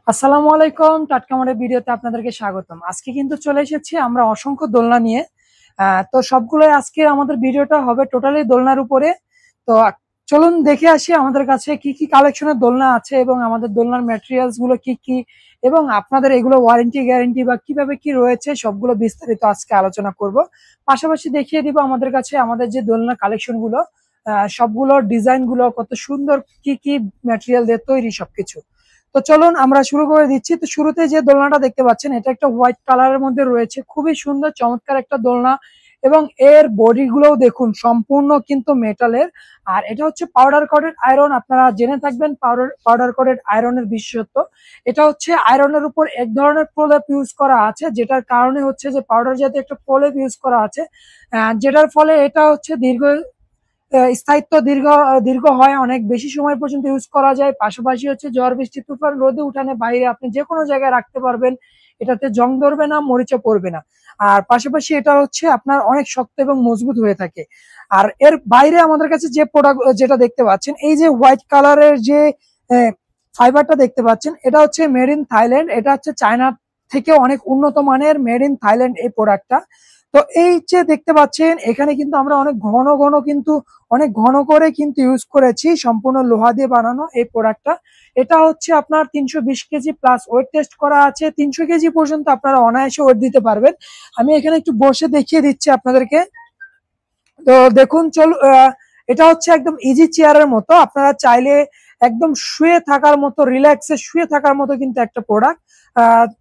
আসসালামু আলাইকুম। টাটকা মারের ভিডিওতে আপনাদেরকে স্বাগতম। আজকে কিন্তু চলে এসেছি আমরা অসংখ্য দোলনা নিয়ে। তো সবগুলোই আজকে আমাদের ভিডিওটা হবে টোটালি দোলনার উপরে। তো চলুন দেখে আসি আমাদের কাছে কি কি কালেকশনের দোলনা আছে এবং আমাদের দোলনার ম্যাটেরিয়ালস গুলো কি কি এবং আপনাদের এগুলো ওয়ারেন্টি গ্যারেন্টি বা কিভাবে কি রয়েছে সবগুলো বিস্তারিত আজকে আলোচনা করব। পাশাপাশি দেখিয়ে দিব আমাদের কাছে আমাদের যে দোলনা কালেকশন গুলো সবগুলোর ডিজাইন গুলো কত সুন্দর, কি কি ম্যাটেরিয়াল দিয়ে তৈরি সবকিছু। তো চলুন আমরা শুরু করে দিচ্ছি। তো শুরুতে যে দোলনাটা দেখতে পাচ্ছেন এটা একটা হোয়াইট কালারের মধ্যে রয়েছে, খুবই সুন্দর চমৎকার একটা দোলনা এবং এর বডি গুলোও দেখুন সম্পূর্ণ কিন্তু মেটালের। আর এটা হচ্ছে পাউডার কোটেড আয়রন, আপনারা জেনে থাকবেন পাউডার কোটেড আয়রনের বিশেষত্ব। এটা হচ্ছে আয়রনের উপর এক ধরনের প্রলেপ ইউজ করা আছে, যেটার কারণে হচ্ছে যে পাউডার জাতীয় একটা প্রলেপ ইউজ করা আছে, যেটার ফলে এটা হচ্ছে স্থায়িত্ব দীর্ঘ দীর্ঘ হয়, অনেক বেশি সময় পর্যন্ত ইউজ করা যায়। পাশাপাশি হচ্ছে ঝড় বৃষ্টি তুফান রোদে উঠানে বাইরে আপনি যে কোনো জায়গায় রাখতে পারবেন, এটাতে জং ধরবে না, মরিচা পড়বে না। আর পাশাপাশি এটা হচ্ছে আপনার অনেক শক্ত এবং মজবুত হয়ে থাকে। আর এর বাইরে আমাদের কাছে যে প্রোডাক্ট যেটা দেখতে পাচ্ছেন, এই যে হোয়াইট কালারের যে ফাইবারটা দেখতে পাচ্ছেন, এটা হচ্ছে মেড ইন থাইল্যান্ড। এটা হচ্ছে চায়না থেকে অনেক উন্নত মানের মেড ইন থাইল্যান্ড এই প্রোডাক্টটা। তো এই যে দেখতে পাচ্ছেন এখানে কিন্তু আমরা অনেক ঘন করে কিন্তু ইউজ করেছি, সম্পূর্ণ লোহা দিয়ে বানানো এই প্রোডাক্টটা। এটা হচ্ছে আপনার 320 কেজি প্লাস ওয়েট টেস্ট করা আছে, 300 কেজি পর্যন্ত আপনারা অনায়াসে ওয়েট দিতে পারবেন। আমি এখানে একটু বসে দেখিয়ে দিচ্ছি আপনাদেরকে। তো দেখুন এটা হচ্ছে একদম ইজি চেয়ারের মতো, আপনারা চাইলে একদম শুয়ে থাকার মতো, রিল্যাক্সে শুয়ে থাকার মতো কিন্তু একটা প্রোডাক্ট,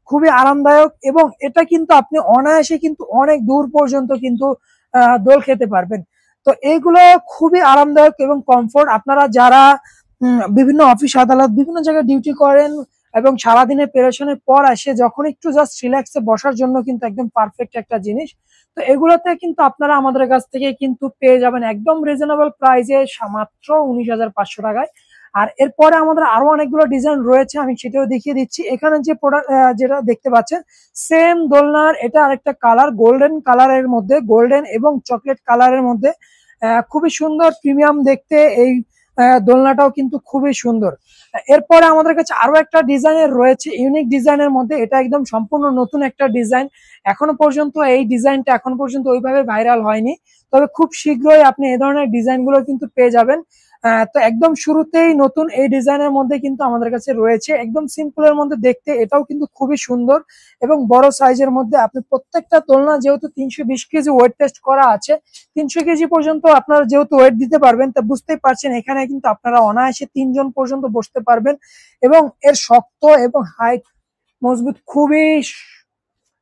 খুবই আরামদায়ক এবং এটা কিন্তু আপনি অনায়াসে কিন্তু অনেক দূর পর্যন্ত কিন্তু দোল খেতে পারবেন। তো এইগুলো খুবই আরামদায়ক এবং কমফোর্ট। আপনারা যারা বিভিন্ন অফিস আদালত বিভিন্ন জায়গায় ডিউটি করেন এবং সারাদিনের পেরেশানের পর আসে যখন একটু জাস্ট রিল্যাক্সে বসার জন্য কিন্তু একদম পারফেক্ট একটা জিনিস। তো এগুলোতে কিন্তু আপনারা আমাদের কাছ থেকে কিন্তু পেয়ে যাবেন একদম রিজনেবল প্রাইসে, মাত্র 19,500 টাকায়। আর এরপরে আমাদের আরো অনেকগুলো ডিজাইন রয়েছে, আমি সেটাও দেখিয়ে দিচ্ছি। এখানে যে প্রোডাক্ট যেটা দেখতে পাচ্ছেন সেম দোলনার, এটা আরেকটা কালার গোল্ডেন কালারের মধ্যে, গোল্ডেন এবং চকলেট কালারের মধ্যে, খুবই সুন্দর প্রিমিয়াম দেখতে এই দোলনাটাও কিন্তু খুবই সুন্দর। এরপরে আমাদের কাছে আরো একটা ডিজাইনের রয়েছে, ইউনিক ডিজাইনের মধ্যে, এটা একদম সম্পূর্ণ নতুন একটা ডিজাইন। এখনো পর্যন্ত এই ডিজাইনটা এখন পর্যন্ত ওইভাবে ভাইরাল হয়নি, তবে খুব শীঘ্রই আপনি এই ধরনের ডিজাইন গুলো কিন্তু পেয়ে যাবেন। তো একদম শুরুতেই নতুন এই ডিজাইনের মধ্যে কিন্তু আমাদের কাছে রয়েছে একদম সিম্পলের মধ্যে দেখতে, এটাও কিন্তু খুবই সুন্দর এবং বড় সাইজের মধ্যে। আপনি প্রত্যেকটা দোলনা যেহেতু 320 কেজি ওয়েট টেস্ট করা আছে, 300 কেজি পর্যন্ত আপনারা যেহেতু ওয়েট দিতে পারবেন, তা বুঝতেই পারছেন এখানে কিন্তু আপনারা অনায়াসে 3 জন পর্যন্ত বসতে পারবেন এবং এর শক্ত এবং হাইট মজবুত, খুবই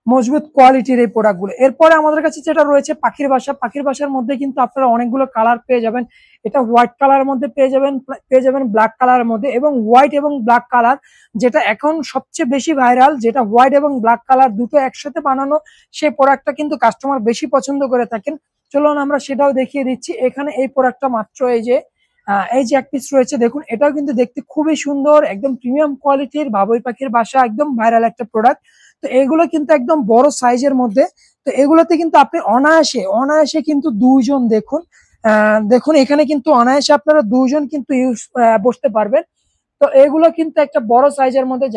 মজবুত কোয়ালিটির এই প্রোডাক্ট গুলো। এরপরে আমাদের কাছে যেটা রয়েছে পাখির বাসা, পাখির বাসার মধ্যে কিন্তু আপনারা অনেকগুলো কালার পেয়ে যাবেন। এটা হোয়াইট কালারের মধ্যে পেয়ে যাবেন ব্ল্যাক কালারের মধ্যে, এবং হোয়াইট এবং ব্ল্যাক কালার যেটা এখন সবচেয়ে বেশি ভাইরাল, যেটা হোয়াইট এবং ব্ল্যাক কালার দুটো একসাথে বানানো, সেই প্রোডাক্টটা কিন্তু কাস্টমার বেশি পছন্দ করে থাকেন। চলুন আমরা সেটাও দেখিয়ে দিচ্ছি। এখানে এই প্রোডাক্টটা মাত্র এই যে এক পিস রয়েছে, দেখুন এটাও কিন্তু দেখতে খুবই সুন্দর, একদম প্রিমিয়াম কোয়ালিটির বাবুই পাখির বাসা, একদম ভাইরাল একটা প্রোডাক্ট। তো এগুলো কিন্তু একদম বড় সাইজের মধ্যে। তো এগুলোতে কিন্তু আপনি অনায়াসে অনায়াসে কিন্তু 2 জন, দেখুন এখানে কিন্তু অনায়াসে আপনারা 2 জন কিন্তু বসতে পারবেন। তো এগুলো কিন্তু একটা বড় সাইজের মধ্যে,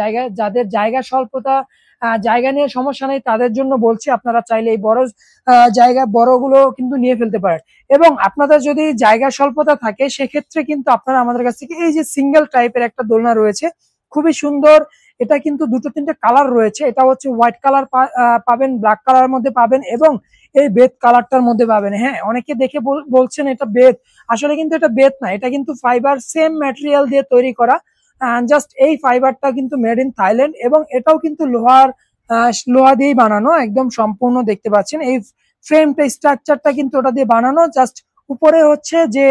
যাদের জায়গা স্বল্পতা, জায়গা নিয়ে সমস্যা নেই তাদের জন্য বলছি, আপনারা চাইলে এই বড়গুলো কিন্তু নিয়ে ফেলতে পারেন। এবং আপনাদের যদি জায়গা স্বল্পতা থাকে সেক্ষেত্রে কিন্তু আপনারা আমাদের কাছ থেকে এই যে সিঙ্গেল টাইপের একটা দোলনা রয়েছে, খুবই সুন্দর। এটা কিন্তু দুটো তিনটে কালার রয়েছে, এটা হচ্ছে হোয়াইট কালার পাবেন, ব্ল্যাক কালার মধ্যে পাবেন এবং এই বেত কালারটার মধ্যে পাবেন। হ্যাঁ, অনেকে দেখে বলছেন এটা বেত, আসলে কিন্তু এটা বেত না, এটা কিন্তু ফাইবার, সেম ম্যাটেরিয়াল দিয়ে তৈরি করা। জাস্ট এই ফাইবারটা কিন্তু মেড ইন থাইল্যান্ড এবং এটাও কিন্তু লোহা দিয়েই বানানো, একদম সম্পূর্ণ দেখতে পাচ্ছেন এই ফ্রেমটা, স্ট্রাকচারটা কিন্তু ওটা দিয়ে বানানো। জাস্ট উপরে হচ্ছে যে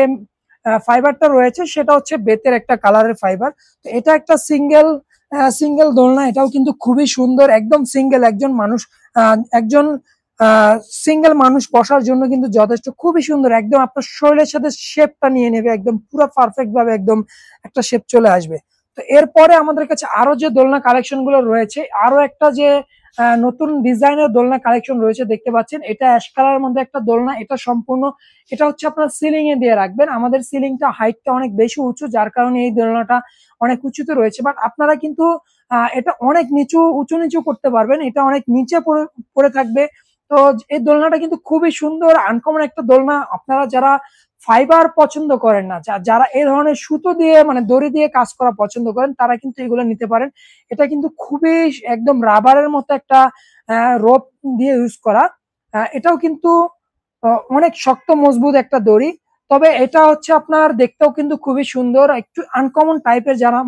ফাইবারটা রয়েছে সেটা হচ্ছে বেতের একটা কালারের ফাইবার। তো এটা একটা সিঙ্গেল দোলনা, এটাও কিন্তু খুবই সুন্দর, একদম সিঙ্গেল, একজন সিঙ্গেল মানুষ বসার জন্য কিন্তু যথেষ্ট, খুবই সুন্দর, একদম আপনার শরীরের সাথে শেপটা নিয়ে নেবে, একদম পুরো পারফেক্ট ভাবে একদম একটা শেপ চলে আসবে। তো এরপরে আমাদের কাছে আরো যে দোলনা কালেকশন গুলো রয়েছে, আরো একটা যে নতুন ডিজাইনের দোলনা কালেকশন রয়েছে দেখতে পাচ্ছেন, এটা অ্যাশ কালারের মধ্যে একটা দোলনা, এটা হচ্ছে আপনার সিলিং এ দিয়ে রাখবেন। আমাদের সিলিংটা হাইটটা অনেক বেশি উঁচু, যার কারণে এই দোলনাটা অনেক উঁচুতে রয়েছে, বাট আপনারা কিন্তু এটা অনেক উঁচু নিচু করতে পারবেন, এটা অনেক নিচে পড়ে থাকবে। তো এই দোলনাটা কিন্তু খুবই সুন্দর, আনকমন একটা দোলনা। আপনারা যারা ফাইবার পছন্দ করেন না, যারা এই ধরনের সুতো দিয়ে মানে দড়ি দিয়ে কাজ করা পছন্দ করেন, তারা কিন্তু এগুলো নিতে পারেন। এটা কিন্তু খুবই একদম রাবারের মতো একটা রোপ দিয়ে ইউজ করা। এটাও কিন্তু অনেক শক্ত মজবুত একটা দড়ি। তবে এটা হচ্ছে আপনার দেখতেও কিন্তু খুবই সুন্দর, একটু আনকমন টাইপের যারা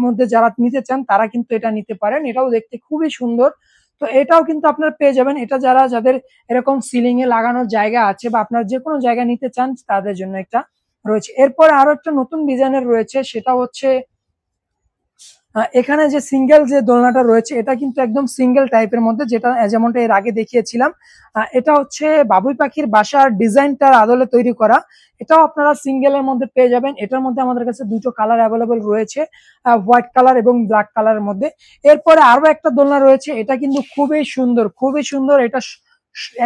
নিতে চান তারা কিন্তু এটা নিতে পারেন। এটাও দেখতে খুবই সুন্দর। তো এটাও কিন্তু আপনার পেয়ে যাবেন। এটা যাদের এরকম সিলিং এ লাগানোর জায়গা আছে বা আপনার যে কোনো জায়গায় নিতে চান তাদের জন্য একটা রয়েছে। এরপরে আরো একটা নতুন ডিজাইনের রয়েছে, সেটা হচ্ছে এখানে যে সিঙ্গেল যে দোলনাটা রয়েছে এটা কিন্তু একদম সিঙ্গেল টাইপের মধ্যে, যেটা যেমনটা এর আগে দেখিয়েছিলাম। এটা হচ্ছে বাবুই পাখির বাসার ডিজাইনটার আদলে তৈরি করা। এটাও আপনারা সিঙ্গেলের মধ্যে পেয়ে যাবেন। এটার মধ্যে আমাদের কাছে দুটো কালার অ্যাভেলেবল রয়েছে, হোয়াইট কালার এবং ব্ল্যাক কালারের মধ্যে। এরপরে আরো একটা দোলনা রয়েছে, এটা কিন্তু খুবই সুন্দর, খুবই সুন্দর। এটা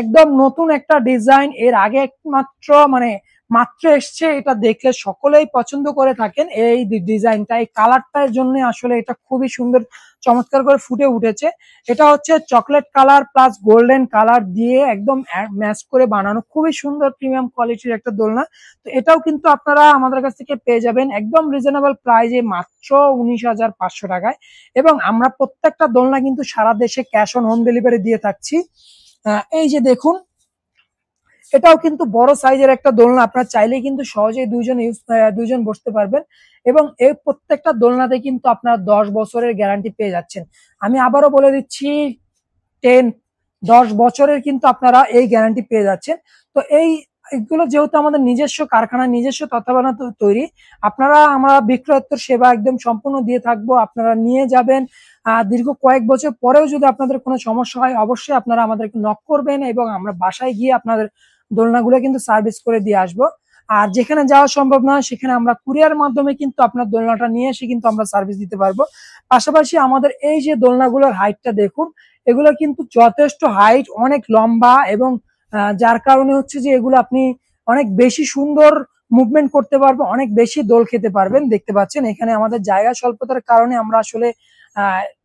একদম নতুন একটা ডিজাইন, এর আগে একমাত্র মানে মাত্র এসছে। এটা দেখলে সকলেই পছন্দ করে থাকেন এই ডিজাইনটা, এই কালারটার জন্য আসলে এটা খুবই সুন্দর, চমৎকার করে ফুটে উঠেছে। এটা হচ্ছে chocolate colour plus golden colour দিয়ে একদম ম্যাচ করে বানানো, খুবই সুন্দর প্রিমিয়াম কোয়ালিটির একটা দোলনা। তো এটাও কিন্তু আপনারা আমাদের কাছ থেকে পেয়ে যাবেন একদম রিজনেবল প্রাইজে, মাত্র 19,500 টাকায়। এবং আমরা প্রত্যেকটা দোলনা কিন্তু সারা দেশে ক্যাশ অন হোম ডেলিভারি দিয়ে থাকছি। এই যে দেখুন, এটাও কিন্তু বড় সাইজের একটা দোলনা, আপনার চাইলে কিন্তু সহজেই দুইজন বসতে পারবেন। এবং এই প্রত্যেকটা দোলনাতে কিন্তু আপনার 10 বছরের গ্যারান্টি পেয়ে যাচ্ছেন। আমি আবারও বলে দিচ্ছি, 10 বছরের কিন্তু আপনারা এই গ্যারান্টি পেয়ে যাচ্ছেন। তো এইগুলো যেহেতু আমাদের নিজস্ব কারখানা, নিজস্ব তত্ত্বাবধানে তৈরি, আমরা বিক্রয়োত্তর সেবা একদম সম্পূর্ণ দিয়ে থাকবো। আপনারা নিয়ে যাবেন, দীর্ঘ কয়েক বছর পরেও যদি আপনাদের কোনো সমস্যা হয় অবশ্যই আপনারা আমাদেরকে নক করবেন এবং আমরা বাসায় গিয়ে আপনাদের দোলনাগুলো কিন্তু সার্ভিস করে দিয়ে আসবো। আর যেখানে যাওয়া সম্ভব নয় সেখানে আমরা কুরিয়ার মাধ্যমে কিন্তু আপনার দোলনাটা নিয়ে এসে কিন্তু আমরা সার্ভিস দিতে পারবো। পাশাপাশি আমাদের এই যে দোলনাগুলোর হাইটটা দেখুন, এগুলো কিন্তু যথেষ্ট হাইট, অনেক লম্বা, এবং যার কারণে হচ্ছে যে এগুলো আপনি অনেক বেশি সুন্দর মুভমেন্ট করতে পারবেন, অনেক বেশি দোল খেতে পারবেন। দেখতে পাচ্ছেন এখানে আমাদের জায়গা স্বল্পতার কারণে আমরা আসলে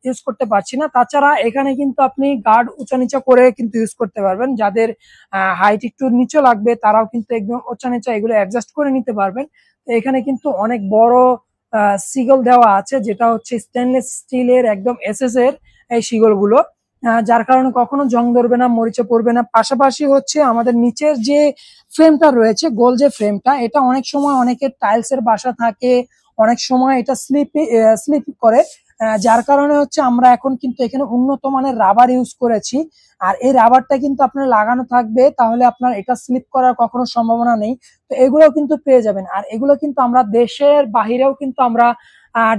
ইউজ করতে পারছি না। তাছাড়া এখানে কিন্তু আপনি গার্ড উঁচা নিচা করে কিন্তু ইউজ করতে পারবেন। যাদের হাইট একটু নিচে লাগবে তারাও কিন্তু একদম উঁচা নিচা এগুলো অ্যাডজাস্ট করে নিতে পারবেন। এখানে কিন্তু অনেক বড় সিগল দেওয়া আছে, যেটা হচ্ছে স্টেনলেস স্টিলের একদম এসএস এর এই শিগল গুলো, যার কারণে কখনো জং ধরবে না, মরিচে পড়বে না। পাশাপাশি হচ্ছে আমাদের নিচের যে ফ্রেমটা রয়েছে, গোল যে ফ্রেমটা, এটা অনেক সময় অনেকের টাইলস এর বাসা থাকে, অনেক সময় এটা স্লিপ করে, যার কারণে হচ্ছে আমরা এখন কিন্তু এখানে উন্নত মানের রাবার ইউজ করেছি। আর এই রাবারটা কিন্তু আপনার লাগানো থাকবে, তাহলে আপনার এটা স্লিপ করার কখনো সম্ভাবনা নেই। তো এগুলো কিন্তু পেয়ে যাবেন। আর এগুলো কিন্তু আমরা দেশের বাহিরেও কিন্তু আমরা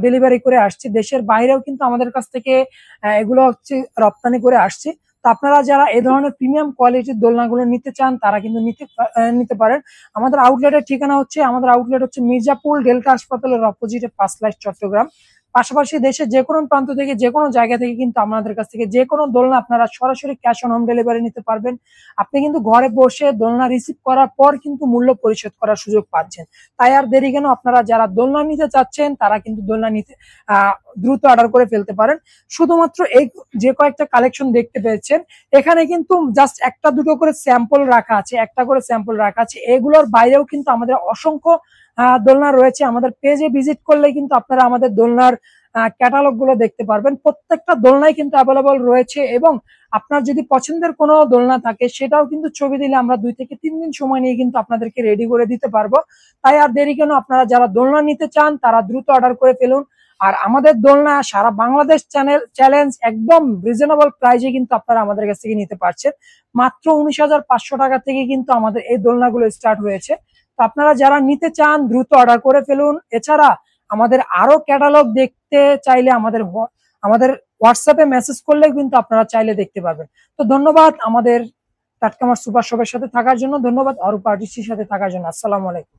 ডেলিভারি করে আসছি, দেশের বাইরেও কিন্তু আমাদের কাছ থেকে এগুলো হচ্ছে রপ্তানি করে আসছি। তো আপনারা যারা এই ধরনের প্রিমিয়াম কোয়ালিটির দোলনাগুলো নিতে চান তারা কিন্তু নিতে পারেন। আমাদের আউটলেটের ঠিকানা হচ্ছে, আমাদের আউটলেট হচ্ছে মির্জাপুর ডেল্টা হাসপাতালের অপোজিটে 5 লাইশ চট্টগ্রাম। পাশাপাশি দেশের যে কোনো প্রান্ত থেকে, যে কোনো জায়গা থেকে কিন্তু আমাদের কাছ থেকে যে কোনো দোলনা আপনারা সরাসরি ক্যাশ অন হোম ডেলিভারি নিতে পারবেন। আপনি কিন্তু ঘরে বসে দোলনা রিসিভ করার পর কিন্তু মূল্য পরিশোধ করার সুযোগ পাচ্ছেন। তাই আর দেরি কেন, আপনারা যারা দোলনা নিতে চাচ্ছেন তারা কিন্তু দোলনা নিতে দ্রুত অর্ডার করে ফেলতে পারেন। শুধুমাত্র এই যে কয়েকটা কালেকশন দেখতে পেয়েছেন, এখানে কিন্তু জাস্ট একটা দুটো করে স্যাম্পল রাখা আছে, একটা করে স্যাম্পল রাখা আছে। এগুলোর বাইরেও কিন্তু আমাদের অসংখ্য দোলনা রয়েছে। আমাদের পেজে ভিজিট করলে কিন্তু আপনারা আমাদের দোলনার ক্যাটালগ গুলো দেখতে পারবেন। প্রত্যেকটা দোলনাই কিন্তু অ্যাভেলেবল রয়েছে, এবং আপনার যদি পছন্দের কোনো দোলনা থাকে সেটাও কিন্তু ছবি দিলে আমরা 2 থেকে 3 দিন সময় নিয়ে কিন্তু আপনাদেরকে রেডি করে দিতে পারবো। তাই আর দেরি কেন, আপনারা যারা দোলনা নিতে চান তারা দ্রুত অর্ডার করে ফেলুন। আর আমাদের দোলনা সারা বাংলাদেশ চ্যালেঞ্জ একদম রিজনেবল প্রাইজে কিন্তু আপনারা আমাদের কাছ থেকে নিতে পারছেন। মাত্র 19,500 টাকা থেকে কিন্তু আমাদের এই দোলনাগুলো স্টার্ট হয়েছে। তো আপনারা যারা নিতে চান দ্রুত অর্ডার করে ফেলুন। এছাড়া আমাদের আরো ক্যাটালগ দেখতে চাইলে আমাদের হোয়াটসঅ্যাপে মেসেজ করলে কিন্তু আপনারা চাইলে দেখতে পারবেন। তো ধন্যবাদ আমাদের টাটকামার সুপার শপের সাথে থাকার জন্য, ধন্যবাদ অরূপ আর্টিস্টের সাথে থাকার জন্য। আসসালামু আলাইকুম।